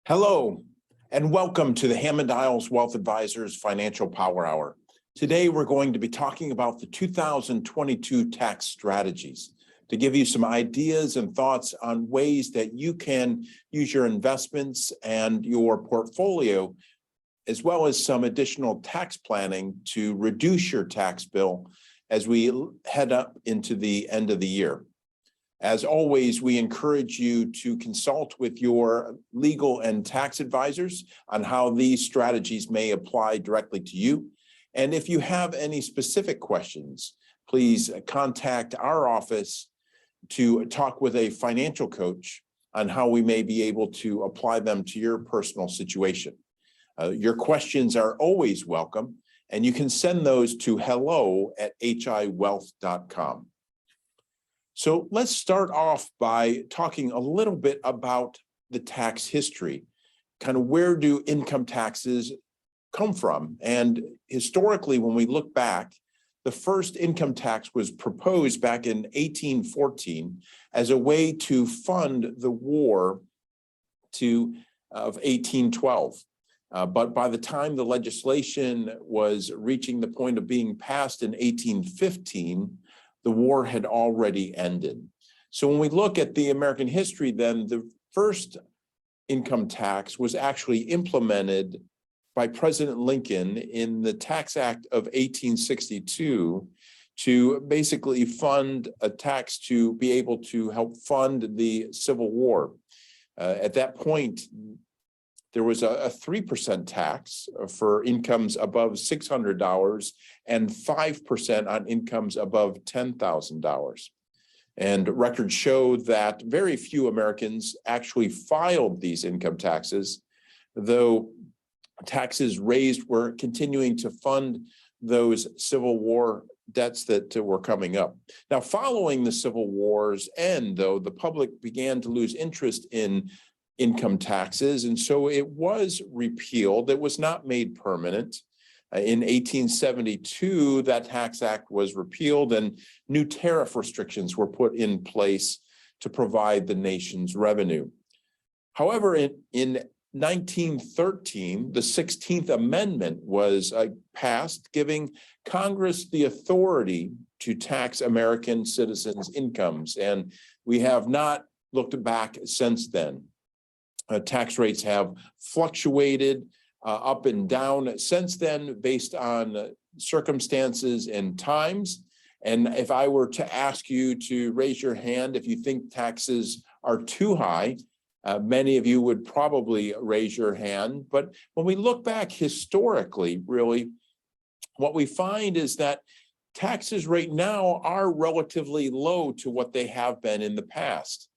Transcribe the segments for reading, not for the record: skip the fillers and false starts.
Hello, and welcome to the Hammond Iles Wealth Advisors Financial Power Hour. Today, we're going to be talking about the 2022 tax strategies to give you some ideas and thoughts on ways that you can use your investments and your portfolio, as well as some additional tax planning to reduce your tax bill as we head up into the end of the year. As always, we encourage you to consult with your legal and tax advisors on how these strategies may apply directly to you. And if you have any specific questions, please contact our office to talk with a financial coach on how we may be able to apply them to your personal situation. Your questions are always welcome, and you can send those to hello@hiwealth.com. So let's start off by talking a little bit about the tax history. Kind of where do income taxes come from? And historically, when we look back, the first income tax was proposed back in 1814 as a way to fund the war of 1812. But by the time the legislation was reaching the point of being passed in 1815, the war had already ended. So when we look at the American history, then the first income tax was actually implemented by President Lincoln in the Tax Act of 1862 to basically fund a tax to be able to help fund the Civil War. At that point, there was a 3% tax for incomes above $600 and 5% on incomes above $10,000. And records show that very few Americans actually filed these income taxes, though taxes raised were continuing to fund those Civil War debts that were coming up. Now, following the Civil War's end, though, the public began to lose interest in income taxes, and so it was repealed. It was not made permanent. In 1872, that tax act was repealed and new tariff restrictions were put in place to provide the nation's revenue. However, in 1913, the 16th Amendment was passed, giving Congress the authority to tax American citizens' incomes, and we have not looked back since then. Tax rates have fluctuated up and down since then based on circumstances and times. And if I were to ask you to raise your hand if you think taxes are too high, many of you would probably raise your hand. But when we look back historically, really, what we find is that taxes right now are relatively low to what they have been in the past.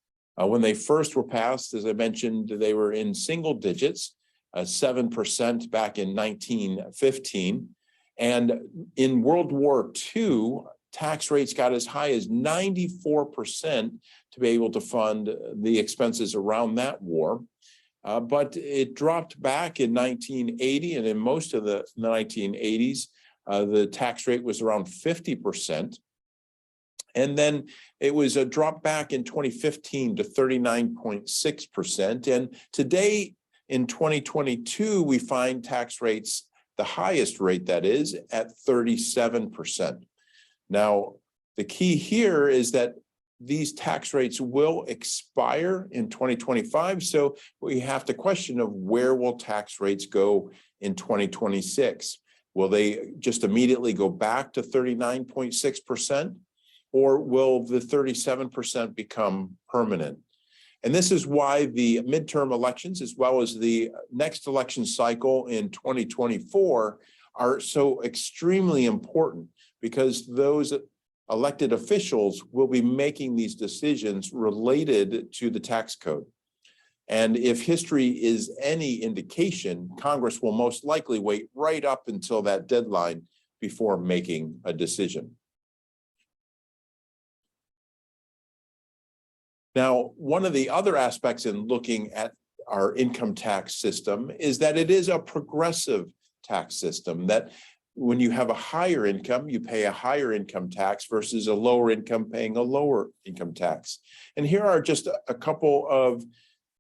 When they first were passed, as I mentioned, they were in single digits, 7% back in 1915. And in World War II, tax rates got as high as 94% to be able to fund the expenses around that war. But it dropped back in 1980, and in most of the 1980s, the tax rate was around 50%. And then it was a drop back in 2015 to 39.6%. And today in 2022, we find tax rates, the highest rate that is, at 37%. Now, the key here is that these tax rates will expire in 2025. So we have to question of where will tax rates go in 2026? Will they just immediately go back to 39.6%? Or will the 37% become permanent? And this is why the midterm elections, as well as the next election cycle in 2024, are so extremely important, because those elected officials will be making these decisions related to the tax code. And if history is any indication, Congress will most likely wait right up until that deadline before making a decision. Now, one of the other aspects in looking at our income tax system is that it is a progressive tax system, that when you have a higher income, you pay a higher income tax versus a lower income paying a lower income tax. And here are just a couple of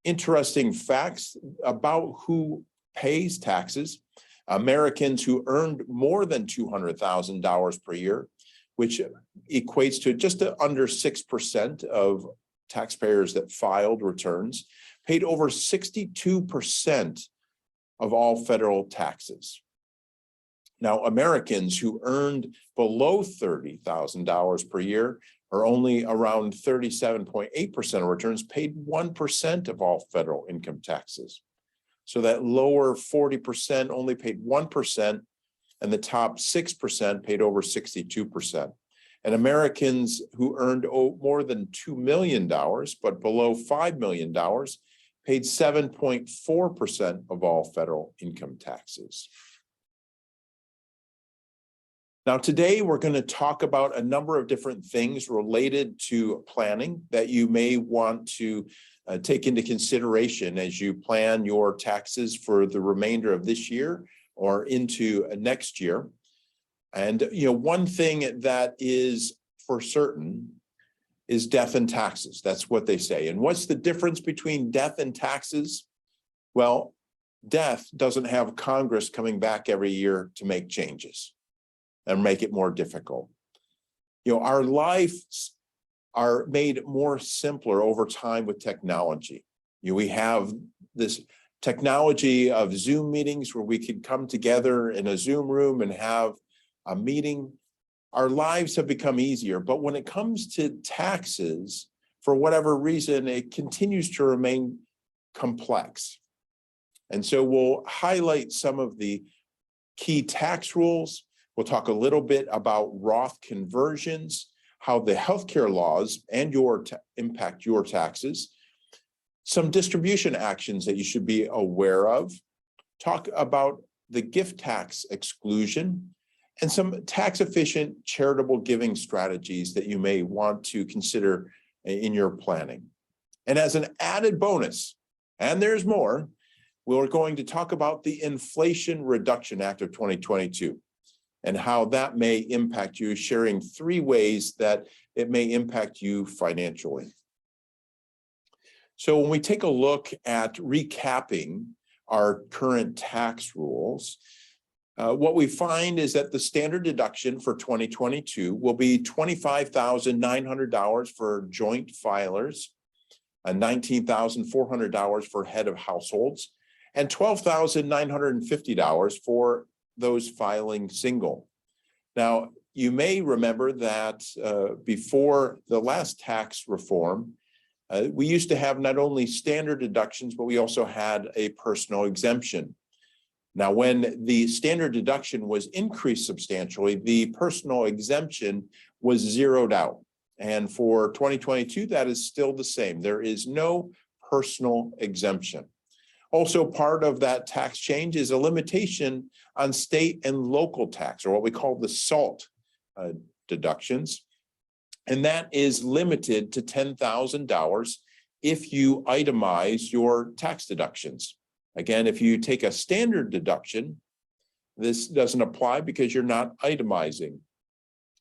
interesting facts about who pays taxes. Americans who earned more than $200,000 per year, which equates to just under 6% of taxpayers that filed returns, paid over 62% of all federal taxes. Now, Americans who earned below $30,000 per year, or only around 37.8% of returns, paid 1% of all federal income taxes. So that lower 40% only paid 1%, and the top 6% paid over 62%. And Americans who earned more than $2 million, but below $5 million, paid 7.4% of all federal income taxes. Now, today we're going to talk about a number of different things related to planning that you may want to take into consideration as you plan your taxes for the remainder of this year or into next year. And, one thing that is for certain is death and taxes. That's what they say. And what's the difference between death and taxes? Well, death doesn't have Congress coming back every year to make changes and make it more difficult. Our lives are made more simpler over time with technology. We have this technology of Zoom meetings where we can come together in a Zoom room and have a meeting. Our lives have become easier, but when it comes to taxes, for whatever reason, it continues to remain complex. And so we'll highlight some of the key tax rules. We'll talk a little bit about Roth conversions, how the healthcare laws and impact your taxes, some distribution actions that you should be aware of, talk about the gift tax exclusion, and some tax-efficient charitable giving strategies that you may want to consider in your planning. And as an added bonus, and there's more, we're going to talk about the Inflation Reduction Act of 2022 and how that may impact you, sharing 3 ways that it may impact you financially. So when we take a look at recapping our current tax rules, what we find is that the standard deduction for 2022 will be $25,900 for joint filers, $19,400 for head of households, and $12,950 for those filing single. Now, you may remember that before the last tax reform, we used to have not only standard deductions, but we also had a personal exemption. Now, when the standard deduction was increased substantially, the personal exemption was zeroed out. And for 2022, that is still the same. There is no personal exemption. Also, part of that tax change is a limitation on state and local tax, or what we call the SALT deductions. And that is limited to $10,000 if you itemize your tax deductions. Again, if you take a standard deduction, this doesn't apply because you're not itemizing.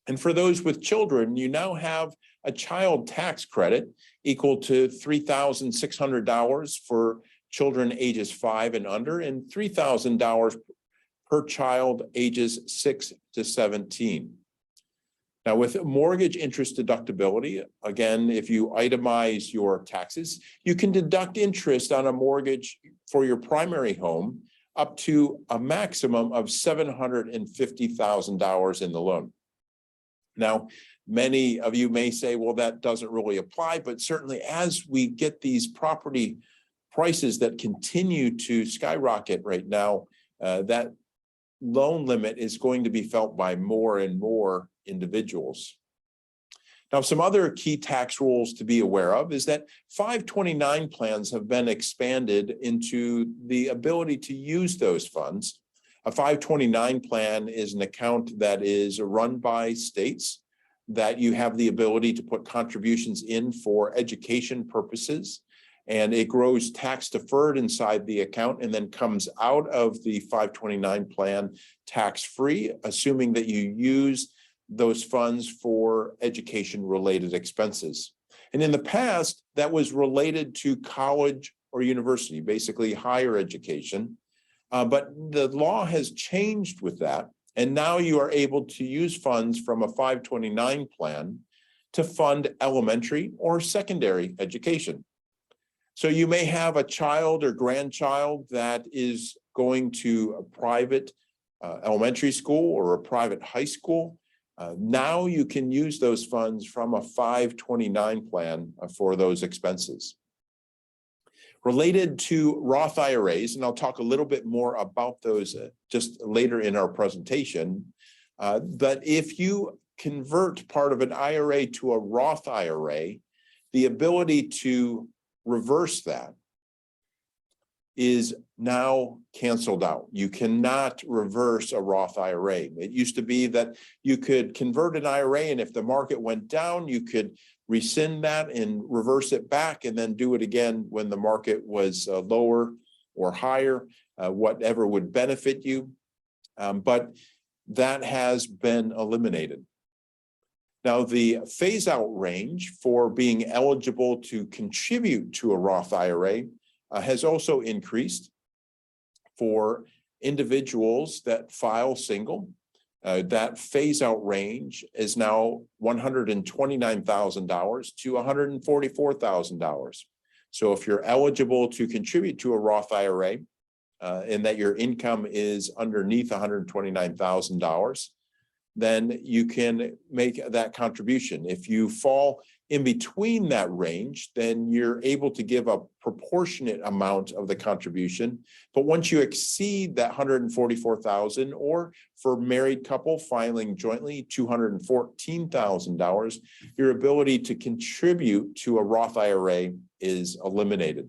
And for those with children, you now have a child tax credit equal to $3,600 for children ages 5 and under, and $3,000 per child ages 6 to 17. Now, with mortgage interest deductibility, again, if you itemize your taxes, you can deduct interest on a mortgage for your primary home up to a maximum of $750,000 in the loan. Now, many of you may say, well, that doesn't really apply, but certainly as we get these property prices that continue to skyrocket right now, that loan limit is going to be felt by more and more individuals. Now, some other key tax rules to be aware of is that 529 plans have been expanded into the ability to use those funds. A 529 plan is an account that is run by states that you have the ability to put contributions in for education purposes, and it grows tax deferred inside the account and then comes out of the 529 plan tax-free, assuming that you use those funds for education related expenses. And in the past, that was related to college or university, basically higher education. But the law has changed with that. And now you are able to use funds from a 529 plan to fund elementary or secondary education. So you may have a child or grandchild that is going to a private elementary school or a private high school. Now you can use those funds from a 529 plan for those expenses. Related to Roth IRAs, and I'll talk a little bit more about those just later in our presentation, but if you convert part of an IRA to a Roth IRA, the ability to reverse that is now canceled out. You cannot reverse a Roth IRA. It used to be that you could convert an IRA, and if the market went down, you could rescind that and reverse it back and then do it again when the market was lower or higher, whatever would benefit you. But that has been eliminated. Now, the phase-out range for being eligible to contribute to a Roth IRA has also increased for individuals that file single. That phase-out range is now $129,000 to $144,000. So if you're eligible to contribute to a Roth IRA and that your income is underneath $129,000, then you can make that contribution. If you fall in between that range, then you're able to give a proportionate amount of the contribution. But once you exceed that $144,000, or for married couple filing jointly, $214,000, your ability to contribute to a Roth IRA is eliminated.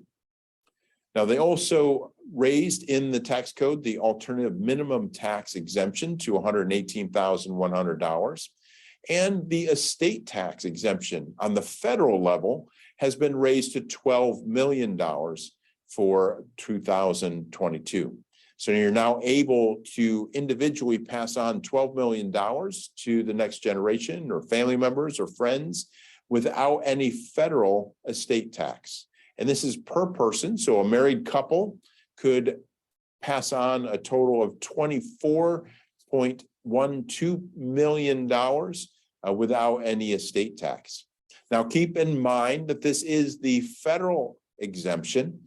Now, they also raised in the tax code the alternative minimum tax exemption to $118,100. And the estate tax exemption on the federal level has been raised to $12 million for 2022. So you're now able to individually pass on $12 million to the next generation or family members or friends without any federal estate tax. And this is per person. So a married couple could pass on a total of $24.12 million without any estate tax. Now, keep in mind that this is the federal exemption,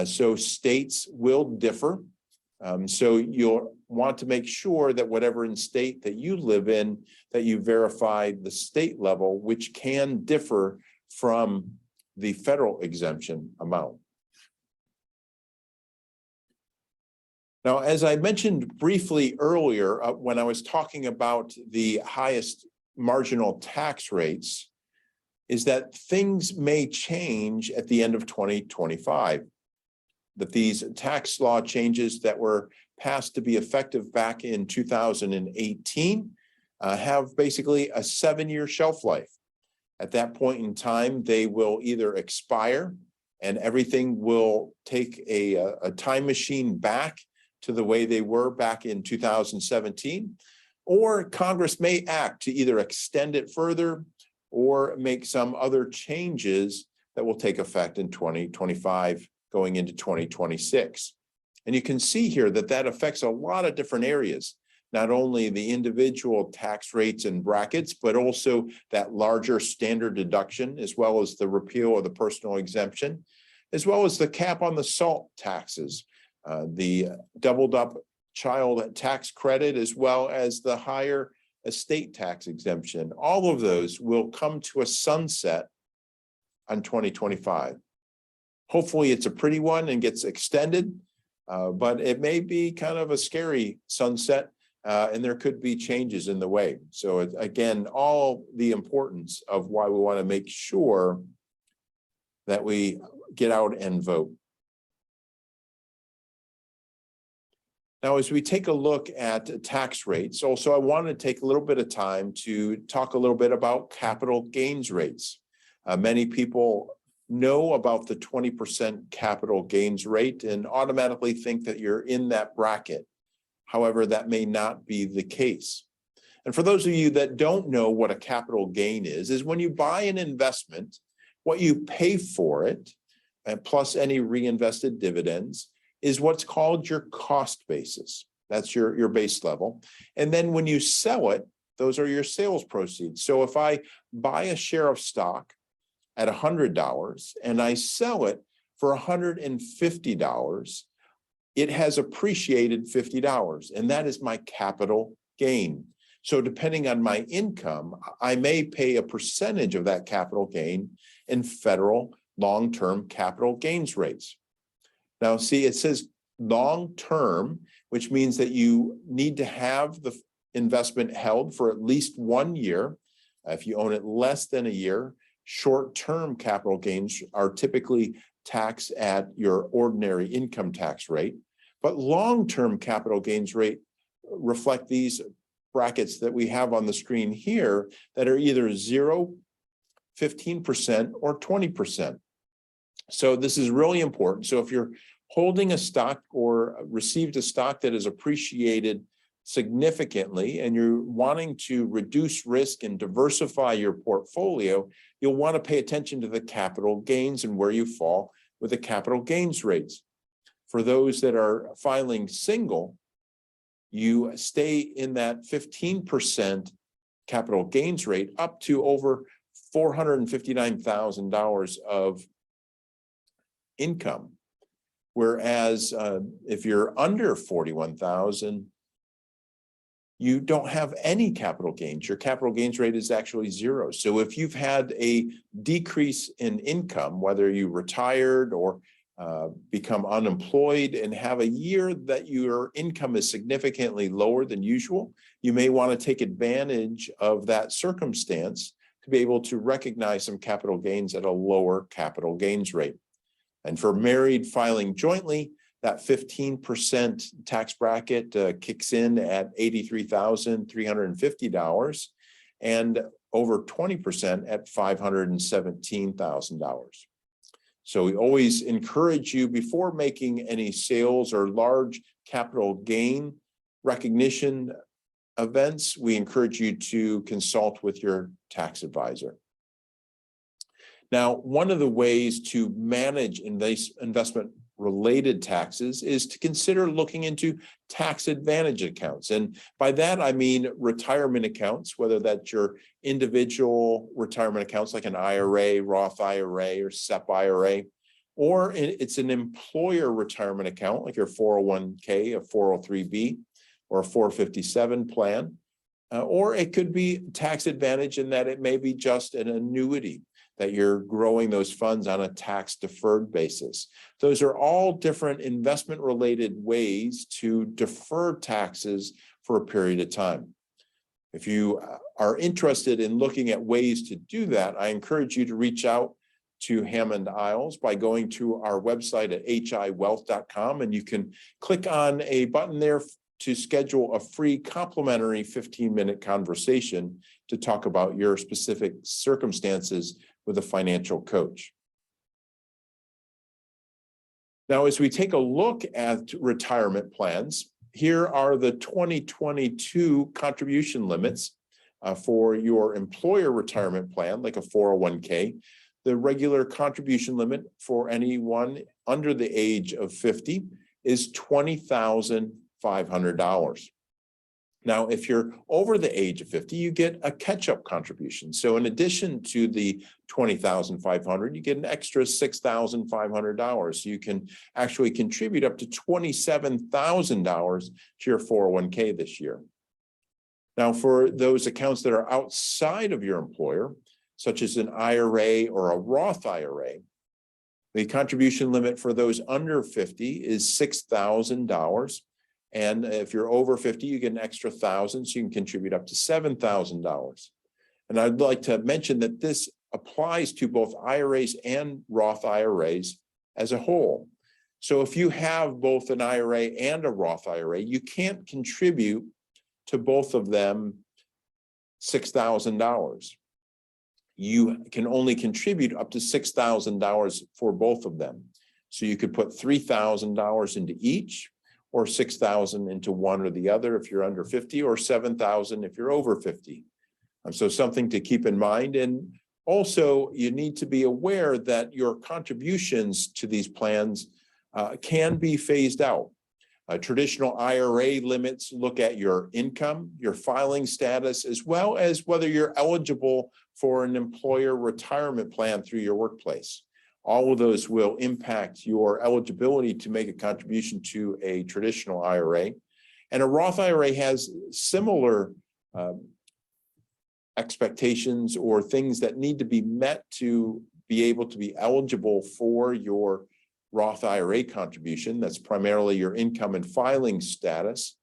so states will differ. So you'll want to make sure that whatever in state that you live in, that you verify the state level, which can differ from the federal exemption amount. Now, as I mentioned briefly earlier, when I was talking about the highest marginal tax rates, is that things may change at the end of 2025. That these tax law changes that were passed to be effective back in 2018 have basically a 7-year shelf life. At that point in time, they will either expire and everything will take a time machine back to the way they were back in 2017, or Congress may act to either extend it further or make some other changes that will take effect in 2025 going into 2026. And you can see here that that affects a lot of different areas, not only the individual tax rates and brackets, but also that larger standard deduction, as well as the repeal of the personal exemption, as well as the cap on the SALT taxes, the doubled up child tax credit, as well as the higher estate tax exemption. All of those will come to a sunset on 2025. Hopefully it's a pretty one and gets extended, but it may be kind of a scary sunset, and there could be changes in the way. So again, all the importance of why we want to make sure that we get out and vote. Now, as we take a look at tax rates, also I want to take a little bit of time to talk a little bit about capital gains rates. Many people know about the 20% capital gains rate and automatically think that you're in that bracket. However, that may not be the case. And for those of you that don't know what a capital gain is when you buy an investment, what you pay for it and plus any reinvested dividends is what's called your cost basis. That's your base level. And then when you sell it, those are your sales proceeds. So if I buy a share of stock at $100 and I sell it for $150, it has appreciated $50, and that is my capital gain. So depending on my income, I may pay a percentage of that capital gain in federal long-term capital gains rates. Now, see, it says long-term, which means that you need to have the investment held for at least 1 year. If you own it less than a year, short-term capital gains are typically taxed at your ordinary income tax rate, but long-term capital gains rate reflect these brackets that we have on the screen here that are either 0, 15%, or 20%. So this is really important. So if you're holding a stock or received a stock that is appreciated significantly and you're wanting to reduce risk and diversify your portfolio, you'll want to pay attention to the capital gains and where you fall with the capital gains rates. For those that are filing single, you stay in that 15% capital gains rate up to over $459,000 of income. Whereas if you're under 41,000, you don't have any capital gains. Your capital gains rate is actually 0. So if you've had a decrease in income, whether you retired or become unemployed and have a year that your income is significantly lower than usual, you may want to take advantage of that circumstance to be able to recognize some capital gains at a lower capital gains rate. And for married filing jointly, that 15% tax bracket kicks in at $83,350 and over 20% at $517,000. So we always encourage you before making any sales or large capital gain recognition events, we encourage you to consult with your tax advisor. Now, one of the ways to manage investment-related taxes is to consider looking into tax advantage accounts. And by that, I mean retirement accounts, whether that's your individual retirement accounts like an IRA, Roth IRA, or SEP IRA, or it's an employer retirement account like your 401k, a 403b, or a 457 plan. Or it could be tax advantage in that it may be just an annuity that you're growing those funds on a tax deferred basis. Those are all different investment related ways to defer taxes for a period of time. If you are interested in looking at ways to do that, I encourage you to reach out to Hammond Iles by going to our website at hiwealth.com, and you can click on a button there to schedule a free complimentary 15-minute conversation to talk about your specific circumstances with a financial coach. Now, as we take a look at retirement plans, here are the 2022 contribution limits for your employer retirement plan, like a 401k. The regular contribution limit for anyone under the age of 50 is $20,500. Now, if you're over the age of 50, you get a catch-up contribution. So in addition to the $20,500, you get an extra $6,500. So you can actually contribute up to $27,000 to your 401k this year. Now, for those accounts that are outside of your employer, such as an IRA or a Roth IRA, the contribution limit for those under 50 is $6,000. And if you're over 50, you get an extra $1,000, so you can contribute up to $7,000. And I'd like to mention that this applies to both IRAs and Roth IRAs as a whole. So if you have both an IRA and a Roth IRA, you can't contribute to both of them $6,000. You can only contribute up to $6,000 for both of them. So you could put $3,000 into each, or $6,000 into one or the other if you're under 50, or $7,000 if you're over 50. So something to keep in mind. And Also, you need to be aware that your contributions to these plans can be phased out. Traditional IRA limits look at your income, your filing status, as well as whether you're eligible for an employer retirement plan through your workplace. All of those will impact your eligibility to make a contribution to a traditional IRA. And a Roth IRA has similar expectations or things that need to be met to be able to be eligible for your Roth IRA contribution. That's primarily your income and filing status.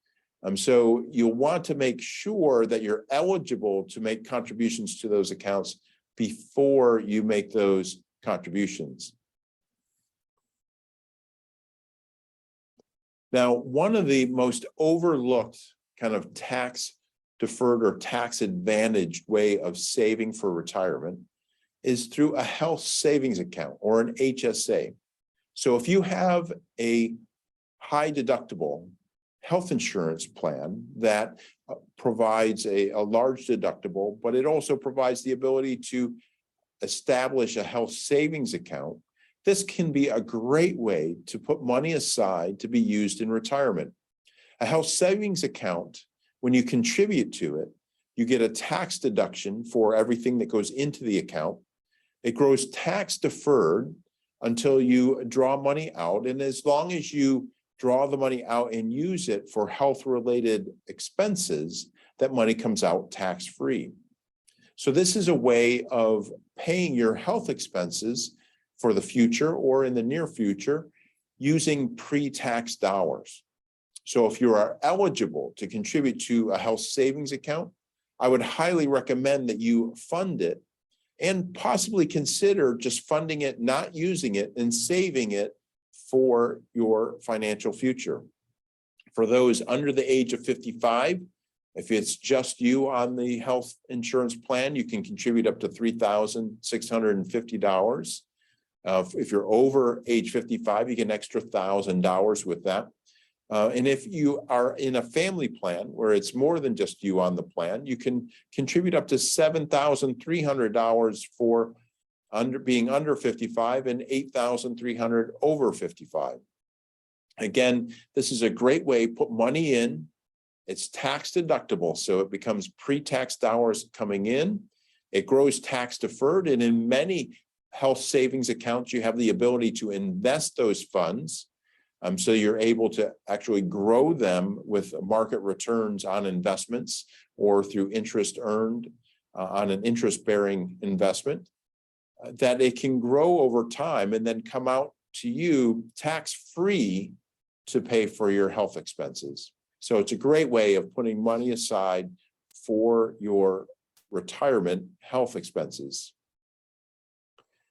So you'll want to make sure that you're eligible to make contributions to those accounts before you make those contributions. Now, one of the most overlooked kind of tax deferred or tax advantaged way of saving for retirement is through a health savings account or an HSA. So if you have a high deductible health insurance plan that provides a large deductible, but it also provides the ability to establish a health savings account, this can be a great way to put money aside to be used in retirement. A health savings account, when you contribute to it, you get a tax deduction for everything that goes into the account. It grows tax deferred until you draw money out. And as long as you draw the money out and use it for health-related expenses, that money comes out tax-free. So this is a way of paying your health expenses for the future or in the near future using pre-tax dollars. So if you are eligible to contribute to a health savings account, I would highly recommend that you fund it and possibly consider just funding it, not using it, and saving it for your financial future. For those under the age of 55, if it's just you on the health insurance plan, you can contribute up to $3,650. If you're over age 55, you get an extra $1,000 with that. And if you are in a family plan where it's more than just you on the plan, you can contribute up to $7,300 for being under 55 and $8,300 over 55. Again, this is a great way to put money in. It's tax deductible, so it becomes pre-tax dollars coming in. It grows tax deferred, and in many health savings accounts, you have the ability to invest those funds. So you're able to actually grow them with market returns on investments or through interest earned on an interest-bearing investment, that it can grow over time and then come out to you tax-free to pay for your health expenses. So it's a great way of putting money aside for your retirement health expenses.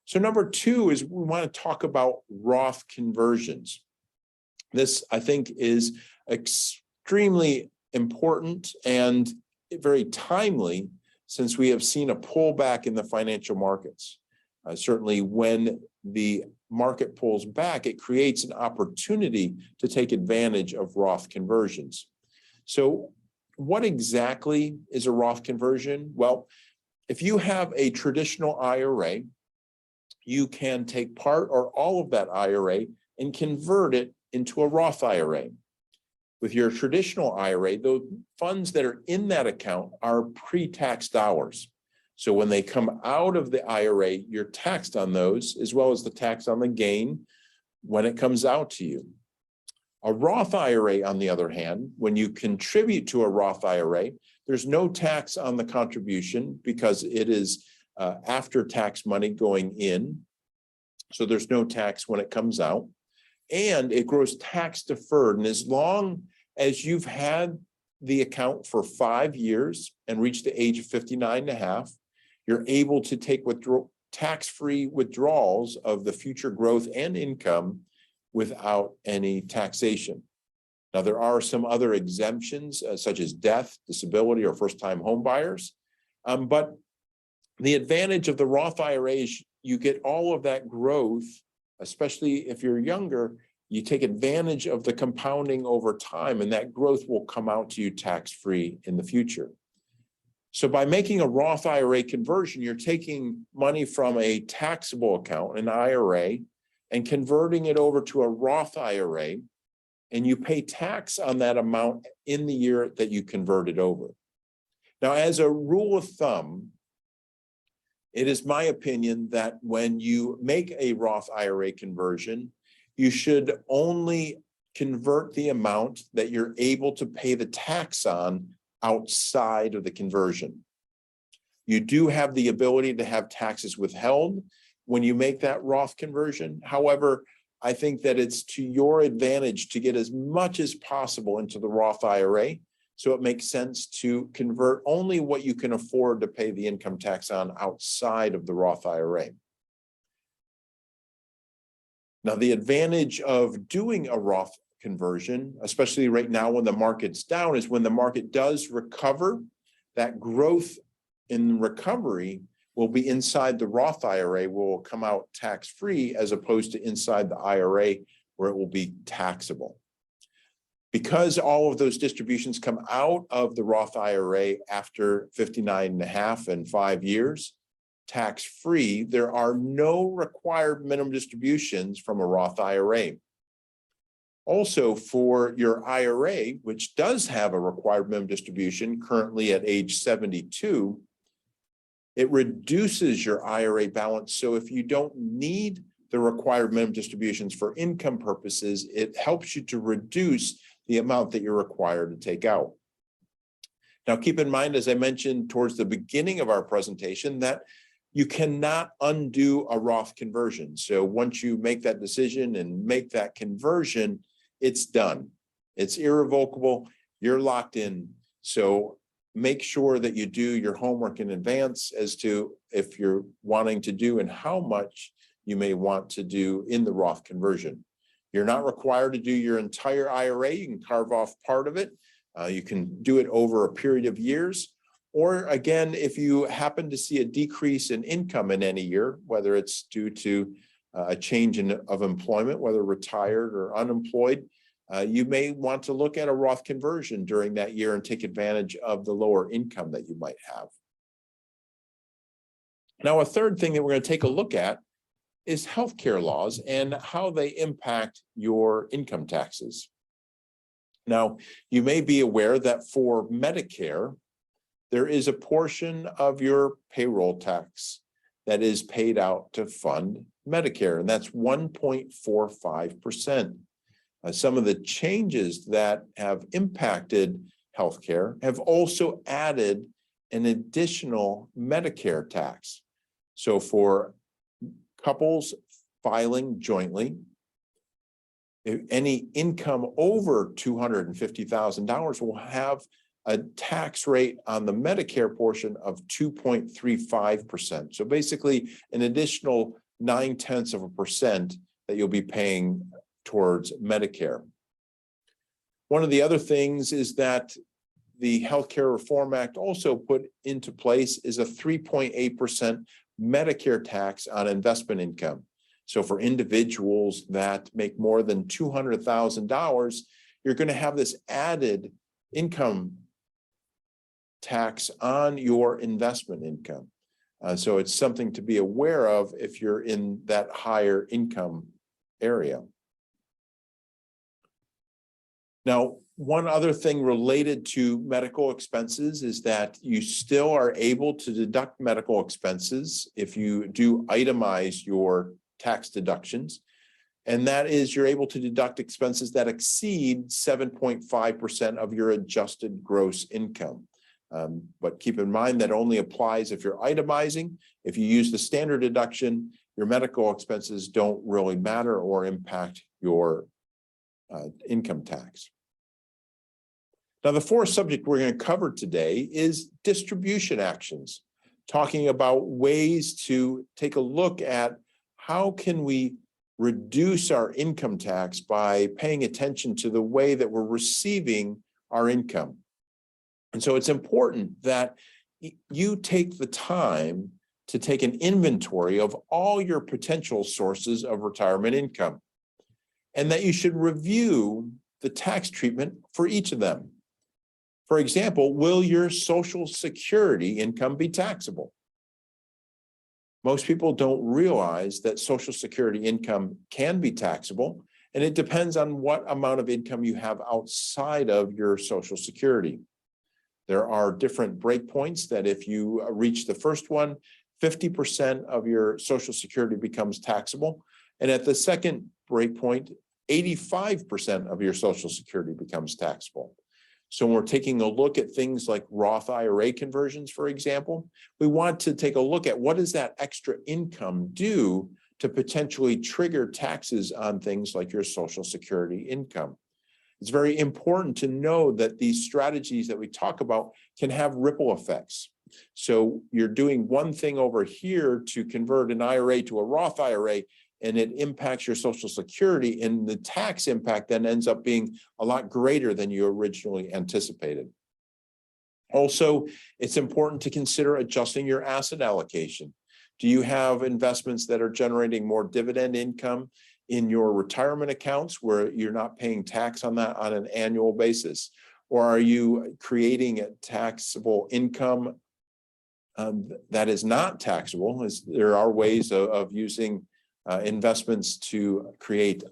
So number two is we want to talk about Roth conversions. This, I think, is extremely important and very timely since we have seen a pullback in the financial markets. Certainly when the market pulls back, it creates an opportunity to take advantage of Roth conversions. So what exactly is a Roth conversion? Well, if you have a traditional IRA, you can take part or all of that IRA and convert it into a Roth IRA. With your traditional IRA, the funds that are in that account are pre-tax dollars. So when they come out of the IRA, you're taxed on those, as well as the tax on the gain when it comes out to you. A Roth IRA, on the other hand, when you contribute to a Roth IRA, there's no tax on the contribution because it is after-tax money going in. So there's no tax when it comes out. And it grows tax deferred. And as long as you've had the account for 5 years and reached the age of 59 and a half, you're able to take tax-free withdrawals of the future growth and income without any taxation. Now, there are some other exemptions, such as death, disability, or first-time home buyers. But the advantage of the Roth IRA is you get all of that growth, especially if you're younger. You take advantage of the compounding over time, and that growth will come out to you tax-free in the future. So by making a Roth IRA conversion, you're taking money from a taxable account, an IRA, and converting it over to a Roth IRA, and you pay tax on that amount in the year that you convert it over. Now, as a rule of thumb, it is my opinion that when you make a Roth IRA conversion, you should only convert the amount that you're able to pay the tax on outside of the conversion. You do have the ability to have taxes withheld when you make that Roth conversion. However, I think that it's to your advantage to get as much as possible into the Roth IRA. So it makes sense to convert only what you can afford to pay the income tax on outside of the Roth IRA. Now, the advantage of doing a Roth conversion, especially right now when the market's down, is when the market does recover, that growth in recovery will be inside the Roth IRA, will come out tax-free, as opposed to inside the IRA where it will be taxable. Because all of those distributions come out of the Roth IRA after 59.5 and 5 years, tax-free, there are no required minimum distributions from a Roth IRA. Also, for your IRA, which does have a required minimum distribution currently at age 72, it reduces your IRA balance. So if you don't need the required minimum distributions for income purposes, it helps you to reduce the amount that you're required to take out. Now, keep in mind, as I mentioned towards the beginning of our presentation, that you cannot undo a Roth conversion. So once you make that decision and make that conversion, it's done. It's irrevocable. You're locked in. So make sure that you do your homework in advance as to if you're wanting to do and how much you may want to do in the Roth conversion. You're not required to do your entire IRA. You can carve off part of it. You can do it over a period of years. Or again, if you happen to see a decrease in income in any year, whether it's due to a change of employment, whether retired or unemployed, you may want to look at a Roth conversion during that year and take advantage of the lower income that you might have. Now, a third thing that we're going to take a look at is healthcare laws and how they impact your income taxes. Now, you may be aware that for Medicare, there is a portion of your payroll tax that is paid out to fund Medicare, and that's 1.45%. Some of the changes that have impacted healthcare have also added an additional Medicare tax. So for couples filing jointly, any income over $250,000 will have a tax rate on the Medicare portion of 2.35%. So basically an additional 0.9% that you'll be paying towards Medicare. One of the other things is that the Healthcare Reform Act also put into place is a 3.8% Medicare tax on investment income. So for individuals that make more than $200,000, you're going to have this added income tax on your investment income. So it's something to be aware of if you're in that higher income area. Now, one other thing related to medical expenses is that you still are able to deduct medical expenses if you do itemize your tax deductions. And that is, you're able to deduct expenses that exceed 7.5% of your adjusted gross income. But keep in mind that only applies if you're itemizing. If you use the standard deduction, your medical expenses don't really matter or impact your income tax. Now, the fourth subject we're going to cover today is distribution actions, talking about ways to take a look at how can we reduce our income tax by paying attention to the way that we're receiving our income. And so it's important that you take the time to take an inventory of all your potential sources of retirement income, and that you should review the tax treatment for each of them. For example, will your Social Security income be taxable? Most people don't realize that Social Security income can be taxable, and it depends on what amount of income you have outside of your Social Security. There are different breakpoints that if you reach the first one, 50% of your Social Security becomes taxable. And at the second breakpoint, 85% of your Social Security becomes taxable. So when we're taking a look at things like Roth IRA conversions, for example, we want to take a look at what does that extra income do to potentially trigger taxes on things like your Social Security income. It's very important to know that these strategies that we talk about can have ripple effects. So you're doing one thing over here to convert an IRA to a Roth IRA, and it impacts your Social Security, and the tax impact then ends up being a lot greater than you originally anticipated. Also, it's important to consider adjusting your asset allocation. Do you have investments that are generating more dividend income in your retirement accounts where you're not paying tax on that on an annual basis? Or are you creating a taxable income that is not taxable? There are ways of using investments to create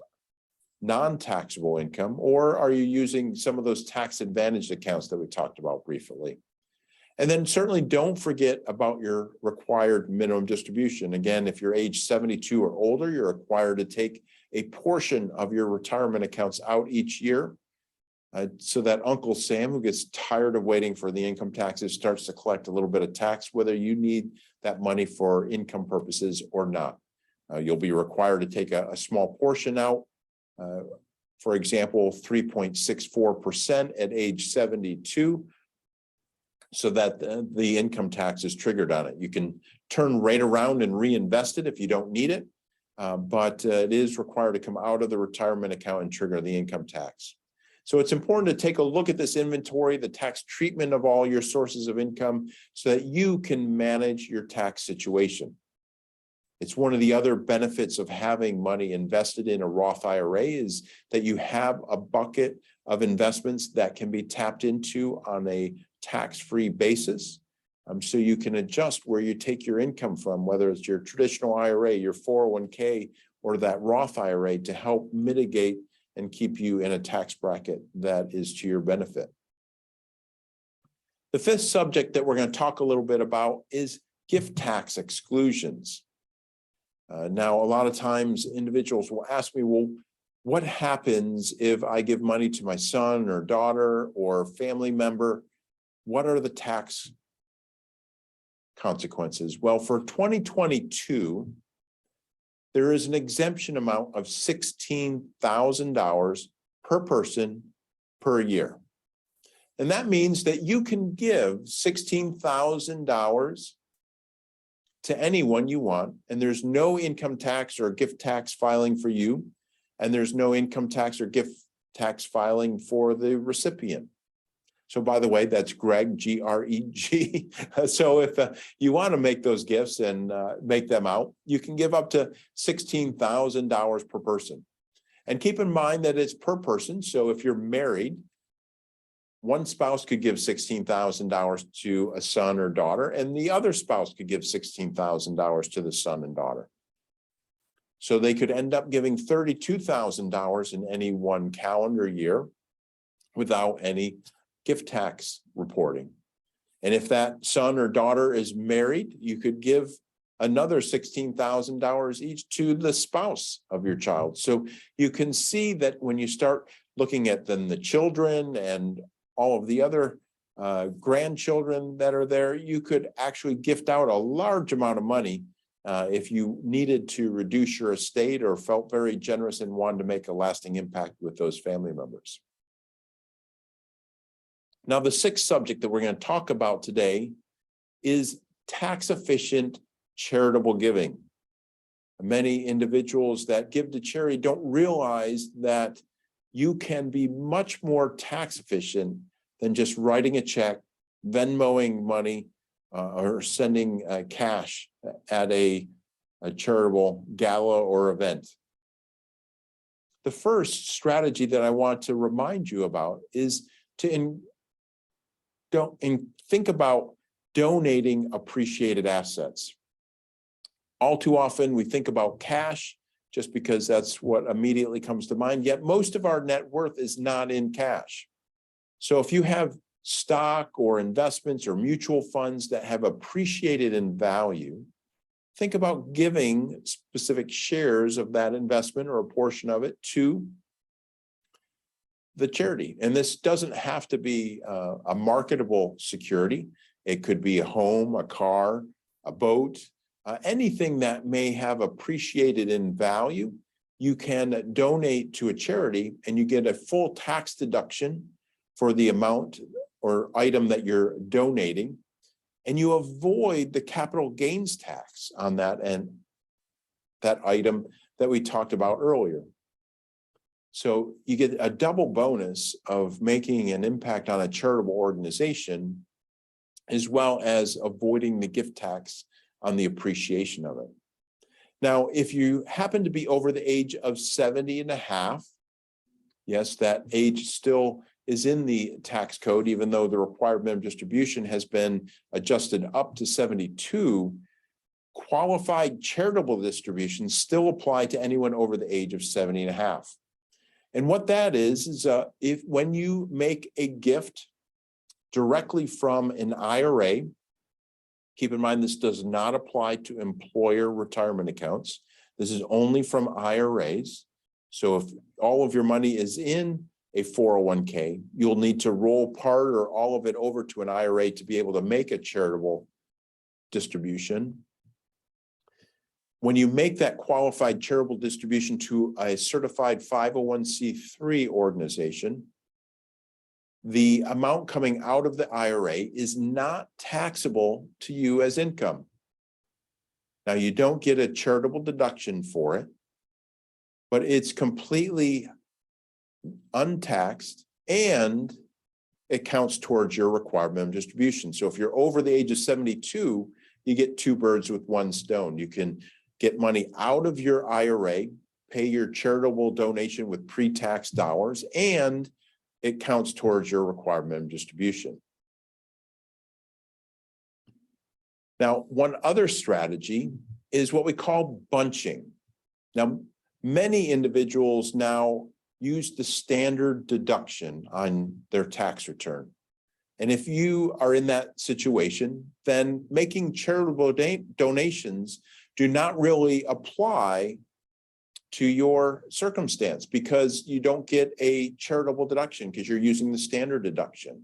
non-taxable income, or are you using some of those tax advantaged accounts that we talked about briefly? And then certainly don't forget about your required minimum distribution. Again, if you're age 72 or older, you're required to take a portion of your retirement accounts out each year so that Uncle Sam, who gets tired of waiting for the income taxes, starts to collect a little bit of tax, whether you need that money for income purposes or not. You'll be required to take a small portion out, for example, 3.64% at age 72, so that the income tax is triggered on it. You can turn right around and reinvest it if you don't need it, but it is required to come out of the retirement account and trigger the income tax. So it's important to take a look at this inventory, the tax treatment of all your sources of income, so that you can manage your tax situation. It's one of the other benefits of having money invested in a Roth IRA is that you have a bucket of investments that can be tapped into on a tax-free basis. So you can adjust where you take your income from, whether it's your traditional IRA, your 401k, or that Roth IRA, to help mitigate and keep you in a tax bracket that is to your benefit. The fifth subject that we're going to talk a little bit about is gift tax exclusions. Now, a lot of times individuals will ask me, well, what happens if I give money to my son or daughter or family member? What are the tax consequences? Well, for 2022, there is an exemption amount of $16,000 per person per year. And that means that you can give $16,000 to anyone you want, and there's no income tax or gift tax filing for you, and there's no income tax or gift tax filing for the recipient. So by the way, that's Greg, G-R-E-G. So if you want to make those gifts and make them out, you can give up to $16,000 per person. And keep in mind that it's per person. So if you're married, one spouse could give $16,000 to a son or daughter, and the other spouse could give $16,000 to the son and daughter. So they could end up giving $32,000 in any one calendar year without any gift tax reporting. And if that son or daughter is married, you could give another $16,000 each to the spouse of your child. So you can see that when you start looking at then the children and all of the other grandchildren that are there, you could actually gift out a large amount of money if you needed to reduce your estate or felt very generous and wanted to make a lasting impact with those family members. Now, the sixth subject that we're going to talk about today is tax-efficient charitable giving. Many individuals that give to charity don't realize that you can be much more tax efficient than just writing a check, Venmoing money, or sending cash at a charitable gala or event. The first strategy that I want to remind you about is to think about donating appreciated assets. All too often we think about cash just because that's what immediately comes to mind, yet most of our net worth is not in cash. So if you have stock or investments or mutual funds that have appreciated in value, think about giving specific shares of that investment or a portion of it to the charity. And this doesn't have to be a marketable security. It could be a home, a car, a boat, anything that may have appreciated in value. You can donate to a charity and you get a full tax deduction for the amount or item that you're donating, and you avoid the capital gains tax on that and that item that we talked about earlier. So you get a double bonus of making an impact on a charitable organization, as well as avoiding the gift tax on the appreciation of it. Now, if you happen to be over the age of 70 and a half, yes, that age still is in the tax code, even though the required minimum distribution has been adjusted up to 72, qualified charitable distributions still apply to anyone over the age of 70 and a half. And what that is if when you make a gift directly from an IRA, keep in mind this does not apply to employer retirement accounts. This is only from IRAs. So if all of your money is in a 401k, you'll need to roll part or all of it over to an IRA to be able to make a charitable distribution. When you make that qualified charitable distribution to a certified 501c3 organization, the amount coming out of the IRA is not taxable to you as income. Now, you don't get a charitable deduction for it, but it's completely untaxed and it counts towards your required minimum distribution. So if you're over the age of 72, you get two birds with one stone. You can get money out of your IRA, pay your charitable donation with pre-tax dollars, and it counts towards your required minimum distribution. Now, one other strategy is what we call bunching. Now, many individuals now use the standard deduction on their tax return. And if you are in that situation, then making charitable donations do not really apply to your circumstance because you don't get a charitable deduction because you're using the standard deduction.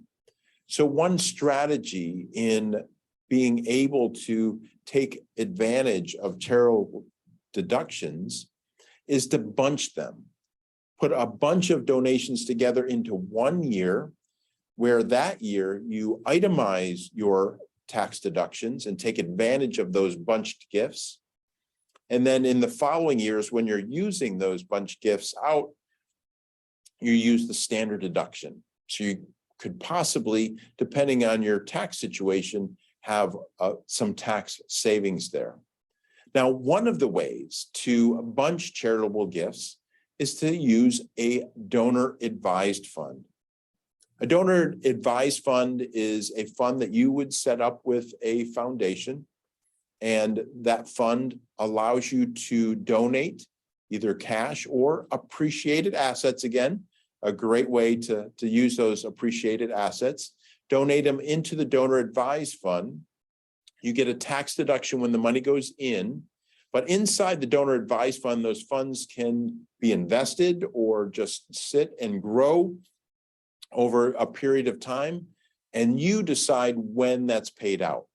So one strategy in being able to take advantage of charitable deductions is to bunch them. Put a bunch of donations together into 1 year, where that year you itemize your tax deductions and take advantage of those bunched gifts. And then in the following years, when you're using those bunched gifts out, you use the standard deduction. So you could possibly, depending on your tax situation, have some tax savings there. Now, one of the ways to bunch charitable gifts is to use a donor-advised fund. A donor-advised fund is a fund that you would set up with a foundation, and that fund allows you to donate either cash or appreciated assets. Again, a great way to use those appreciated assets. Donate them into the donor-advised fund. You get a tax deduction when the money goes in. But inside the donor advised fund, those funds can be invested or just sit and grow over a period of time, and you decide when that's paid out.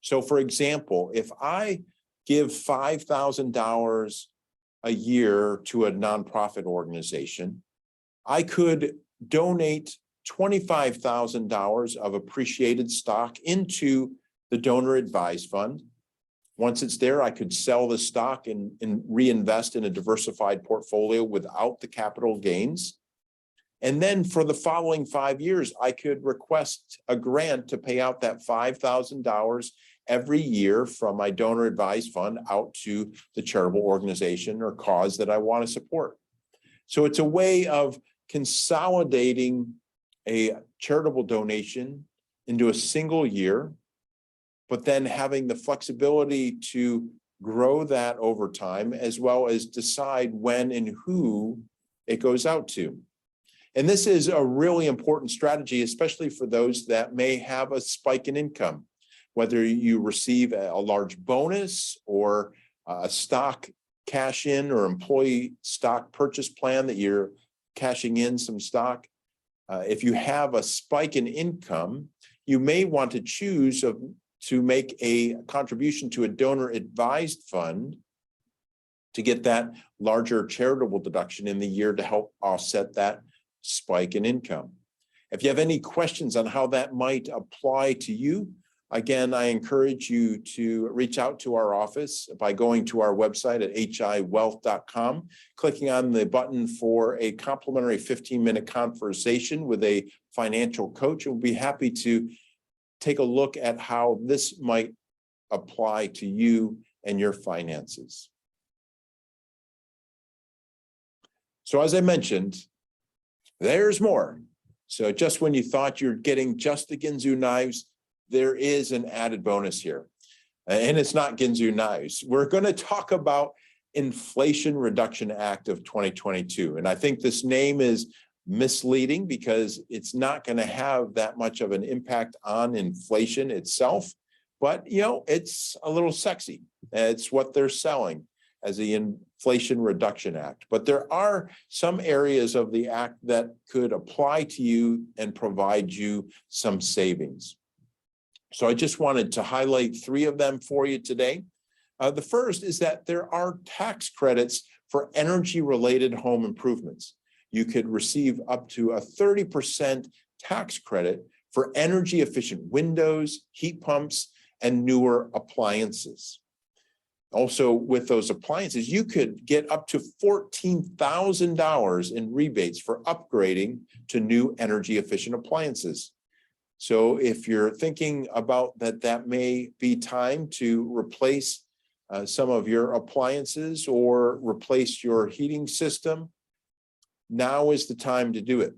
So for example, if I give $5,000 a year to a nonprofit organization, I could donate $25,000 of appreciated stock into the donor advised fund. Once it's there, I could sell the stock and reinvest in a diversified portfolio without the capital gains. And then for the following 5 years, I could request a grant to pay out that $5,000 every year from my donor advised fund out to the charitable organization or cause that I want to support. So it's a way of consolidating a charitable donation into a single year, but then having the flexibility to grow that over time, as well as decide when and who it goes out to. And this is a really important strategy, especially for those that may have a spike in income, whether you receive a large bonus or a stock cash in or employee stock purchase plan that you're cashing in some stock. If you have a spike in income, you may want to choose to make a contribution to a donor advised fund to get that larger charitable deduction in the year to help offset that spike in income. If you have any questions on how that might apply to you, again, I encourage you to reach out to our office by going to our website at hiwealth.com, clicking on the button for a complimentary 15-minute conversation with a financial coach. We'll be happy to take a look at how this might apply to you and your finances. So as I mentioned, there's more. So just when you thought you're getting just the Ginsu knives, there is an added bonus here. And it's not Ginsu knives. We're going to talk about Inflation Reduction Act of 2022. And I think this name is misleading because it's not going to have that much of an impact on inflation itself. But, you know, it's a little sexy. It's what they're selling as the Inflation Reduction Act. But there are some areas of the act that could apply to you and provide you some savings. So I just wanted to highlight 3 of them for you today. The first is that there are tax credits for energy-related home improvements. You could receive up to a 30% tax credit for energy-efficient windows, heat pumps, and newer appliances. Also, with those appliances, you could get up to $14,000 in rebates for upgrading to new energy-efficient appliances. So if you're thinking about that may be time to replace some of your appliances or replace your heating system, now is the time to do it.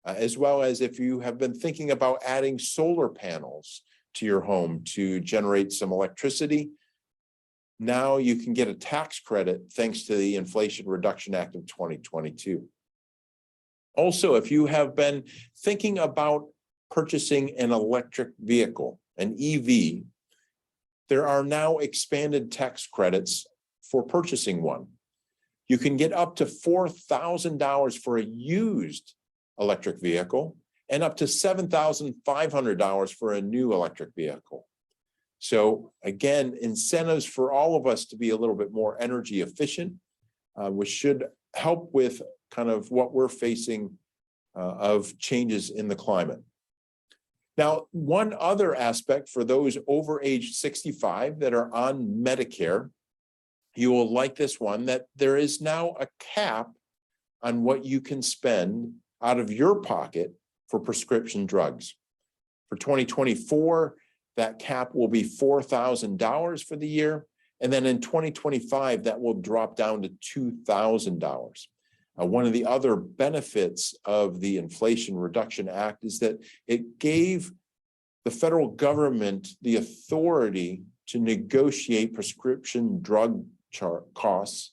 As well as if you have been thinking about adding solar panels to your home to generate some electricity, now you can get a tax credit thanks to the Inflation Reduction Act of 2022. Also, if you have been thinking about purchasing an electric vehicle, an EV, there are now expanded tax credits for purchasing one. You can get up to $4,000 for a used electric vehicle and up to $7,500 for a new electric vehicle. So again, incentives for all of us to be a little bit more energy efficient, which should help with kind of what we're facing of changes in the climate. Now, one other aspect for those over age 65 that are on Medicare, you will like this one, that there is now a cap on what you can spend out of your pocket for prescription drugs. For 2024, that cap will be $4,000 for the year. And then in 2025, that will drop down to $2,000. One of the other benefits of the Inflation Reduction Act is that it gave the federal government the authority to negotiate prescription drug costs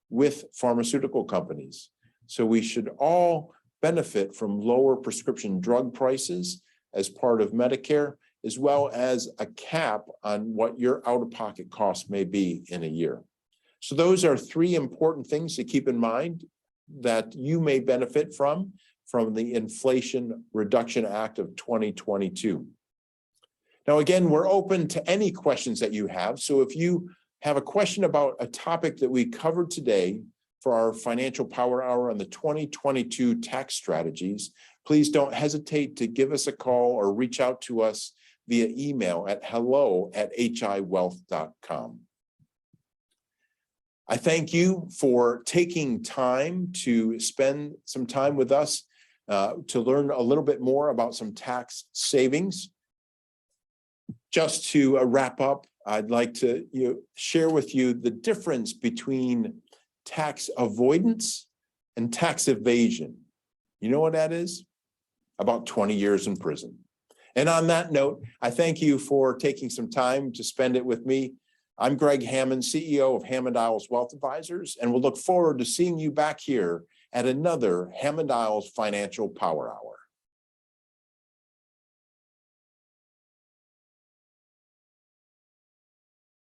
with pharmaceutical companies. So we should all benefit from lower prescription drug prices as part of Medicare, as well as a cap on what your out-of-pocket costs may be in a year. So those are 3 important things to keep in mind that you may benefit from the Inflation Reduction Act of 2022. Now, again, we're open to any questions that you have. So if you have a question about a topic that we covered today for our Financial Power Hour on the 2022 tax strategies, please don't hesitate to give us a call or reach out to us via email at hello@hiwealth.com. I thank you for taking time to spend some time with us to learn a little bit more about some tax savings. Just to wrap up, I'd like to share with you the difference between tax avoidance and tax evasion. You know what that is? About 20 years in prison. And on that note, I thank you for taking some time to spend it with me. I'm Greg Hammond, CEO of Hammond Iles Wealth Advisors, and we'll look forward to seeing you back here at another Hammond Iles Financial Power Hour.